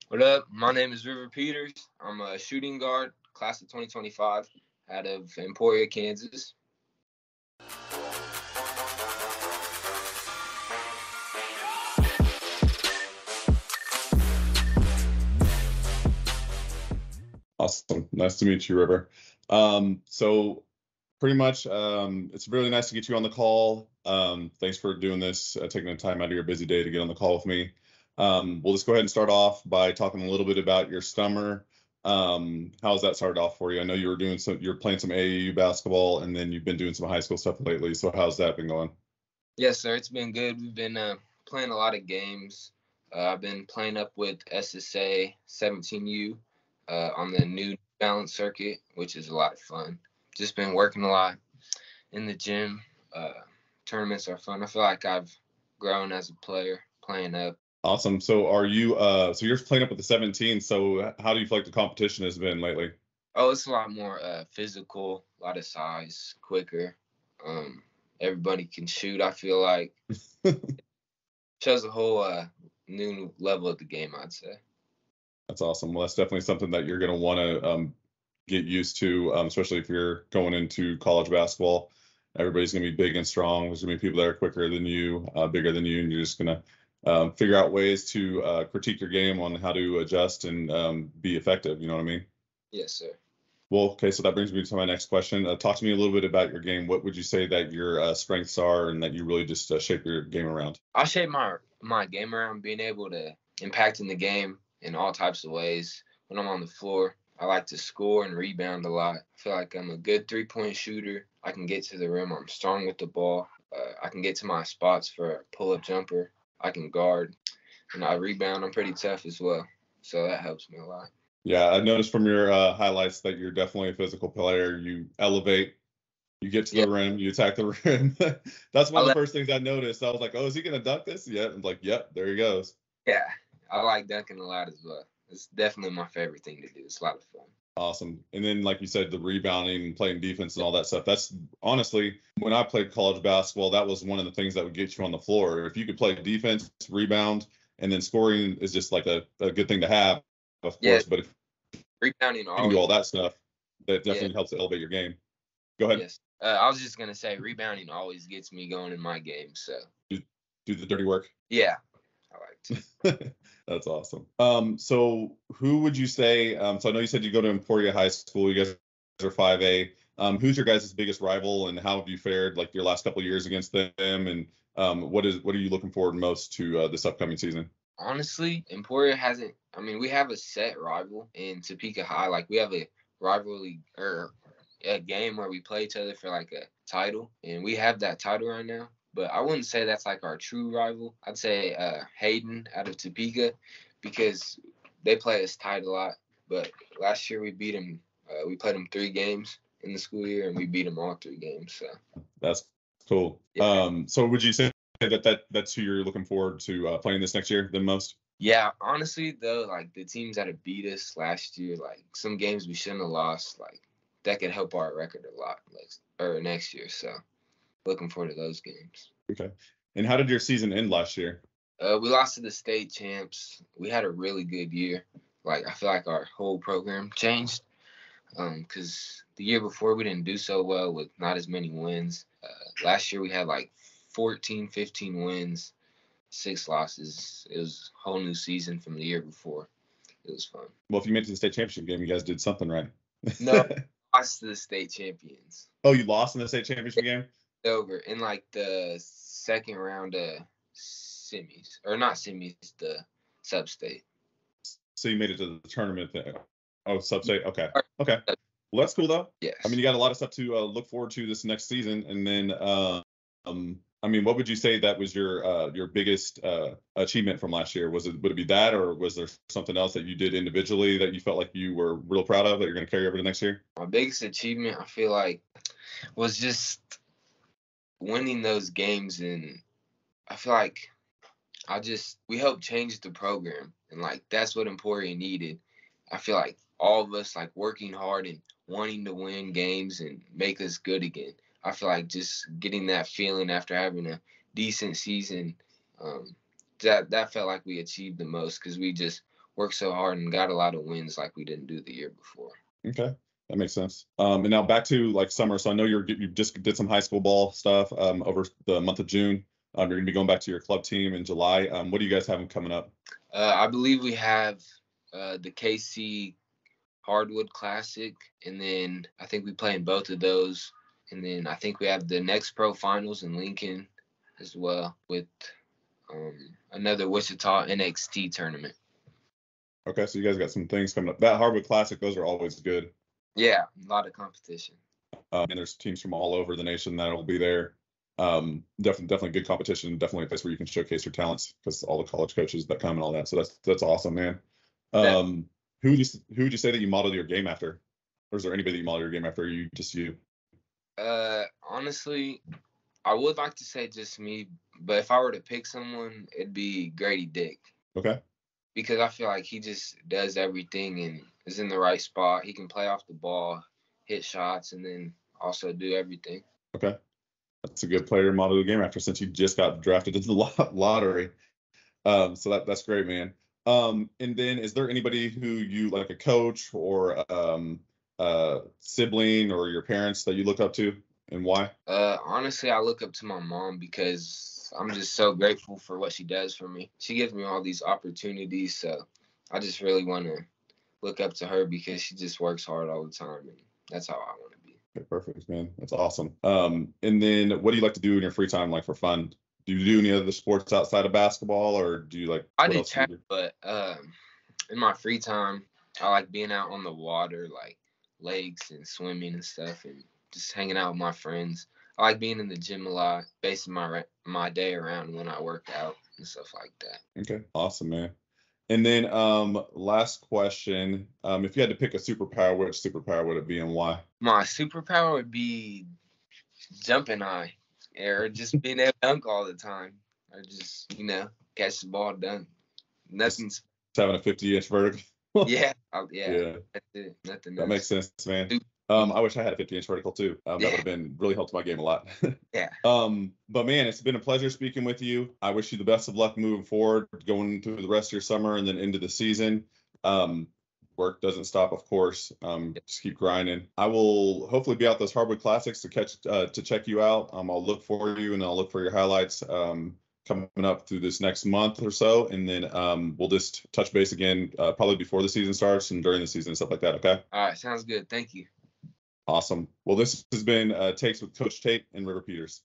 What up? My name is River Peters. I'm a shooting guard, class of 2025, out of Emporia, Kansas. Awesome. Nice to meet you, River. So pretty much, it's really nice to get you on the call. Thanks for doing this, taking the time out of your busy day to get on the call with me. We'll just go ahead and start off by talking a little bit about your summer. How's that started off for you? I know you're playing some AAU basketball, and then you've been doing some high school stuff lately. So how's that been going? Yes, sir. It's been good. We've been playing a lot of games. I've been playing up with SSA 17U on the New Balance circuit, which is a lot of fun. Just been working a lot in the gym. Tournaments are fun. I feel like I've grown as a player playing up. Awesome. So you're playing up with the 17. So how do you feel like the competition has been lately? Oh, it's a lot more physical, a lot of size, quicker. Everybody can shoot, I feel like. Shows a whole new level of the game, I'd say. That's awesome. Well, that's definitely something that you're going to want to get used to, especially if you're going into college basketball. Everybody's going to be big and strong. There's going to be people that are quicker than you, bigger than you, and you're just going to figure out ways to critique your game on how to adjust and be effective. You know what I mean? Yes, sir. Well, okay, so that brings me to my next question. Talk to me a little bit about your game. What would you say that your strengths are and that you really just shape your game around? I shape my game around being able to impact in the game in all types of ways. When I'm on the floor, I like to score and rebound a lot. I feel like I'm a good three-point shooter. I can get to the rim. I'm strong with the ball. I can get to my spots for a pull-up jumper. I can guard. And I rebound. I'm pretty tough as well. So that helps me a lot. Yeah, I noticed from your highlights that you're definitely a physical player. You elevate, you get to the rim, you attack the rim. That's one of the first things I noticed. I was like, oh, is he going to dunk this? Yeah. I'm like, yep, there he goes. Yeah, I like dunking a lot as well. It's definitely my favorite thing to do. It's a lot of fun. Awesome. And then, like you said, the rebounding and playing defense and all that stuff. That's honestly, when I played college basketball, that was one of the things that would get you on the floor. If you could play defense, rebound, and then scoring is just like a good thing to have, of course. But if rebounding, you can do all that stuff, that definitely helps to elevate your game. Go ahead. Yes. I was just going to say rebounding always gets me going in my game. So do the dirty work. Yeah, I like to. That's awesome. So who would you say, so I know you said you go to Emporia High School, you guys are 5A. Who's your guys' biggest rival and how have you fared like your last couple of years against them? And what are you looking forward most to this upcoming season? Honestly, Emporia hasn't, we have a set rival in Topeka High. Like we have a rivalry or a game where we play each other for like a title, and we have that title right now. But I wouldn't say that's like our true rival. I'd say Hayden out of Topeka, because they play us tight a lot. But last year we beat them. We played them 3 games in the school year, and we beat them all 3 games. So that's cool. Yeah. So would you say that's who you're looking forward to playing this next year the most? Yeah, honestly though, like the teams that have beat us last year, like some games we shouldn't have lost, like that could help our record a lot next year. So looking forward to those games. Okay. And how did your season end last year? We lost to the state champs. We had a really good year. Like I feel like our whole program changed because the year before we didn't do so well with not as many wins. Last year we had like 14, 15 wins, 6 losses. It was a whole new season from the year before. It was fun. Well, if you made it to the state championship game, you guys did something right. No, lost to the state champions. Oh, you lost in the state championship game? Over in like the second round of semis, or not semis, the sub-state. So you made it to the tournament there. Oh, sub-state. Okay. Well, that's cool though. Yes. You got a lot of stuff to look forward to this next season. And then, what would you say that was your biggest achievement from last year? Would it be that, or was there something else that you did individually that you felt like you were real proud of that you're going to carry over to next year? My biggest achievement, I feel like, was just winning those games, and I feel like we helped change the program, and like that's what Emporia needed. I feel like all of us like working hard and wanting to win games and make us good again. I feel like just getting that feeling after having a decent season, that felt like we achieved the most because we just worked so hard and got a lot of wins like we didn't do the year before. Okay, that makes sense. And now back to like summer. So I know you just did some high school ball stuff over the month of June. You're gonna be going back to your club team in July. What do you guys have coming up? I believe we have the KC Hardwood Classic, and then I think we play in both of those. And then I think we have the next pro finals in Lincoln as well with another Wichita NXT tournament. Okay, so you guys got some things coming up. That Hardwood Classic, those are always good. Yeah, a lot of competition. And there's teams from all over the nation that will be there. Definitely good competition. Definitely a place where you can showcase your talents because all the college coaches that come and all that. So that's awesome, man. Who would you say that you modeled your game after, or is there anybody that you modeled your game after? Or you just you? Honestly, I would like to say just me, but if I were to pick someone, it'd be Grady Dick. Okay. Because I feel like he just does everything and is in the right spot. He can play off the ball, hit shots, and then also do everything. Okay. That's a good player to model the game after since you just got drafted into the lottery. So that's great, man. And then is there anybody who you like, a coach or sibling or your parents that you look up to, and why? Honestly, I look up to my mom because I'm just so grateful for what she does for me. She gives me all these opportunities, so I just really want to look up to her because she just works hard all the time, and that's how I want to be. Okay, perfect, man. That's awesome. And then what do you like to do in your free time, like for fun? Do you do any other sports outside of basketball, or do you like? I do track, but in my free time, I like being out on the water, like lakes and swimming and stuff, and just hanging out with my friends. I like being in the gym a lot, basing my day around when I work out and stuff like that. Okay, awesome, man. And then last question, if you had to pick a superpower, which superpower would it be and why? My superpower would be jumping high, or just being able to dunk all the time, or just, catch the ball, dunk. Nothing's having a 50-inch vertical. Yeah. That's it. Nothing that else. Makes sense, man. I wish I had a 50-inch vertical too. That would have been really helped my game a lot. Yeah. But man, it's been a pleasure speaking with you. I wish you the best of luck moving forward, going through the rest of your summer and then into the season. Work doesn't stop, of course. Just keep grinding. I will hopefully be out those Hardwood Classics to check you out. I'll look for you and I'll look for your highlights coming up through this next month or so, and then we'll just touch base again probably before the season starts and during the season and stuff like that. Okay. All right, sounds good. Thank you. Awesome. Well, this has been Takes with Coach Tate and River Peters.